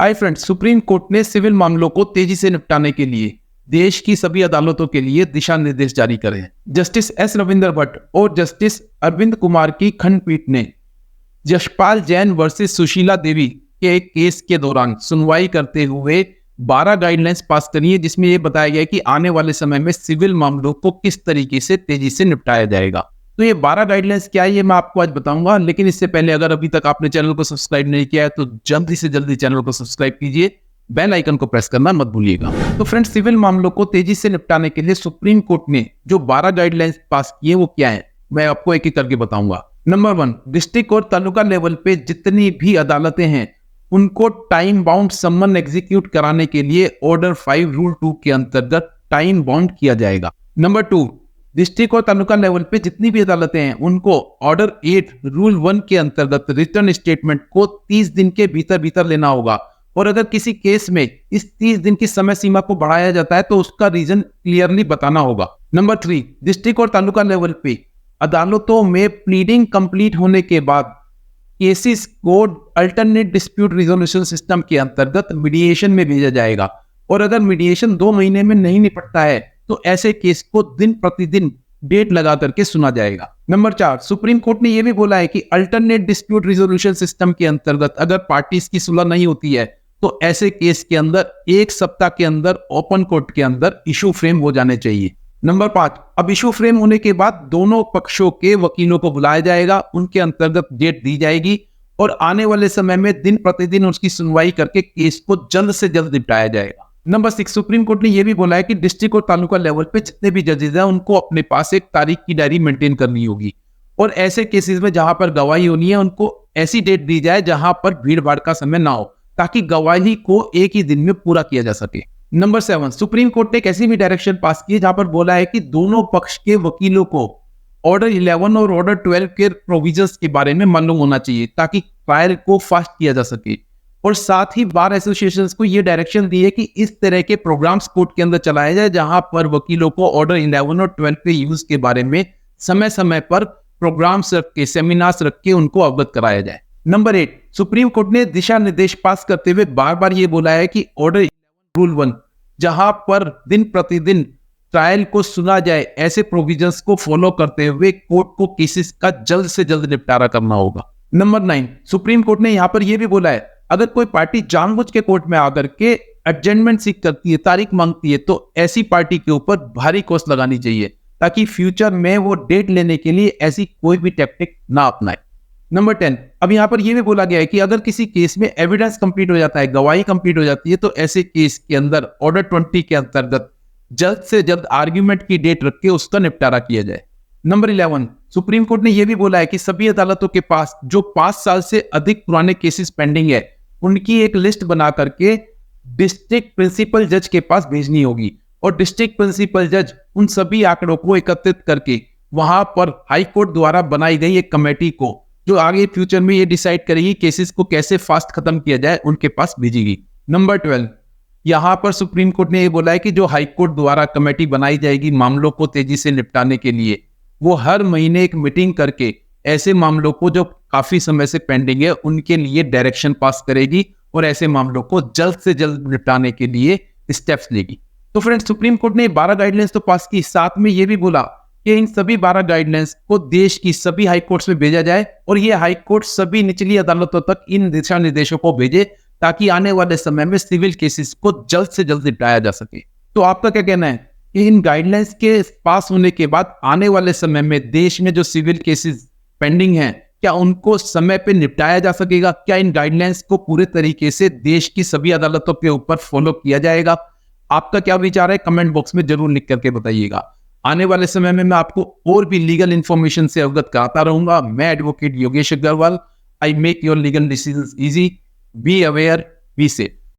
Hi friends, supreme court ने civil मामलों को तेजी से निपटाने के लिए देश की सभी अदालतों के लिए दिशा निर्देश जारी करे हैं। जस्टिस एस रविंद्र भट्ट और जस्टिस अरविंद कुमार की खंडपीठ ने यशपाल जैन वर्सेस सुशीला देवी के एक केस के दौरान सुनवाई करते हुए 12 गाइडलाइंस पास करी है, जिसमें यह बताया गया है कि आने वाले समय में सिविल मामलों को किस तरीके से तेजी से निपटाया जाएगा। तो ये 12 गाइडलाइंस क्या है ये मैं आपको आज बताऊंगा, लेकिन इससे पहले अगर अभी तक आपने चैनल को सब्सक्राइब नहीं किया है तो जल्दी से जल्दी चैनल को सब्सक्राइब कीजिए, बेल आइकन को प्रेस करना मत भूलिएगा। तो फ्रेंड्स, सिविल मामलों को तेजी से निपटाने के लिए सुप्रीम कोर्ट ने जो 12 गाइडलाइंस पास किए वो क्या है, मैं आपको एक एक करके बताऊंगा। नंबर 1, डिस्ट्रिक्ट और तालुका लेवल पे जितनी भी अदालतें हैं उनको टाइम बाउंड सम्मन एग्जीक्यूट कराने के लिए ऑर्डर 5 रूल 2 के अंतर्गत टाइम बाउंड किया जाएगा। नंबर 2, डिस्ट्रिक्ट और तालुका लेवल पे जितनी भी अदालतें हैं उनको ऑर्डर 8 रूल 1 के अंतर्गत रिटर्न स्टेटमेंट को 30 दिन के भीतर लेना होगा, और अगर किसी केस में इस 30 दिन की समय सीमा को बढ़ाया जाता है तो उसका रीजन क्लियरली बताना होगा। नंबर 3, डिस्ट्रिक्ट और तालुका लेवल पे अदालतों में प्लीडिंग कंप्लीट होने के बाद केसेस को अल्टरनेट डिस्प्यूट रिजोल्यूशन सिस्टम के अंतर्गत मीडिएशन में भेजा जाएगा, और अगर मीडिएशन 2 महीने में नहीं निपटता है तो ऐसे केस को दिन प्रतिदिन डेट लगा करके सुना जाएगा। नंबर 4, सुप्रीम कोर्ट ने यह भी बोला है कि अल्टरनेट डिस्प्यूट रिजोल्यूशन सिस्टम के अंतर्गत अगर पार्टीज की सुलह नहीं होती है तो ऐसे केस के अंदर 1 सप्ताह के अंदर ओपन कोर्ट के अंदर इशू फ्रेम हो जाने चाहिए। नंबर 5, अब इशू फ्रेम होने के बाद दोनों पक्षों के वकीलों को बुलाया जाएगा, उनके अंतर्गत डेट दी जाएगी और आने वाले समय में दिन प्रतिदिन उसकी सुनवाई करके केस को जल्द से जल्द निपटाया जाएगा। नंबर 6, सुप्रीम कोर्ट ने यह भी बोला है कि डिस्ट्रिक्ट और तालुका लेवल पे जितने भी जजेस हैं उनको अपने पास एक तारीख की डायरी मेंटेन करनी होगी, और ऐसे केसेस में जहां पर गवाही होनी है उनको ऐसी डेट दी जाए जहां पर भीड़ भाड़ का समय ना हो, ताकि गवाही को एक ही दिन में पूरा किया जा सके। नंबर 7, सुप्रीम कोर्ट ने एक ऐसी भी डायरेक्शन पास की जहां पर बोला है कि दोनों पक्ष के वकीलों को ऑर्डर 11 और ऑर्डर 12 के प्रोविजंस के बारे में मालूम होना चाहिए, ताकि ट्रायल को फास्ट किया जा सके। और साथ ही बार एसोसिएशंस को यह डायरेक्शन दी है कि इस तरह के प्रोग्राम्स कोर्ट के अंदर चलाए जाए जहां पर वकीलों को ऑर्डर 11 और 12 के यूज के बारे में समय समय पर प्रोग्राम्स रख के, सेमिनार्स रख के उनको अवगत कराया जाए। नंबर 8, सुप्रीम कोर्ट ने दिशा निर्देश पास करते हुए बार बार यह बोला है कि ऑर्डर रूल 1 जहां पर दिन प्रतिदिन ट्रायल को सुना जाए, ऐसे प्रोविजंस को फॉलो करते हुए कोर्ट को केसेस का जल्द से जल्द निपटारा करना होगा। नंबर 9, सुप्रीम कोर्ट ने यहां पर यह भी बोला है अगर कोई पार्टी जानबूझ के कोर्ट में आकर के एडजमेंट सीख करती है, तारीख मांगती है, तो ऐसी पार्टी के ऊपर भारी कॉस्ट लगानी चाहिए, ताकि फ्यूचर में वो डेट लेने के लिए ऐसी कोई भी टेक्निक ना अपनाए। नंबर 10, अब यहां पर यह भी बोला गया है कि अगर किसी केस में एविडेंस कंप्लीट हो जाता है, गवाही कंप्लीट हो जाती है, तो ऐसे केस के अंदर ऑर्डर 20 के अंतर्गत जल्द से जल्द आर्ग्यूमेंट की डेट रख के उसका निपटारा किया जाए। नंबर 11, सुप्रीम कोर्ट ने यह भी बोला है कि सभी अदालतों के पास जो 5 साल से अधिक पुराने केसेस पेंडिंग है उनकी एक लिस्ट बना करके डिस्ट्रिक्ट प्रिंसिपल जज के पास भेजनी होगी, और डिस्ट्रिक्ट प्रिंसिपल जज उन सभी आंकड़ों को एकत्रित करके वहां पर हाई कोर्ट द्वारा बनाई गई एक कमेटी को, जो आगे फ्यूचर में ये डिसाइड करेगी केसेस को कैसे फास्ट खत्म किया जाए, उनके पास भेजेगी। नंबर 12, यहां पर सुप्रीम कोर्ट ने ये बोला है कि जो हाई कोर्ट द्वारा कमेटी बनाई जाएगी मामलों को तेजी से निपटाने के लिए, वो हर महीने एक मीटिंग करके ऐसे मामलों को जो काफी समय से पेंडिंग है उनके लिए डायरेक्शन पास करेगी और ऐसे मामलों को जल्द से जल्द निपटाने के लिए स्टेप्स लेगी। तो फ्रेंड्स, सुप्रीम कोर्ट ने 12 गाइडलाइंस तो पास की, साथ में ये भी बोला कि इन सभी 12 गाइडलाइंस को देश की सभी हाई कोर्ट्स में भेजा जाए, और ये हाई कोर्ट सभी निचली अदालतों तक इन दिशा निर्देशों को भेजे, ताकि आने वाले समय में सिविल केसेस को जल्द से जल्द निपटाया जा सके। तो आपका क्या कहना है कि इन गाइडलाइंस के पास होने के बाद आने वाले समय में देश में जो सिविल केसेस पेंडिंग हैं, क्या उनको समय पे निपटाया जा सकेगा? क्या इन गाइडलाइंस को पूरे तरीके से देश की सभी अदालतों के ऊपर फॉलो किया जाएगा? आपका क्या विचार है कमेंट बॉक्स में जरूर लिख करके बताइएगा। आने वाले समय में मैं आपको और भी लीगल इंफॉर्मेशन से अवगत कराता रहूंगा। मैं advocate Yogesh Agarwal. I make your legal decisions easy. Be aware, be safe.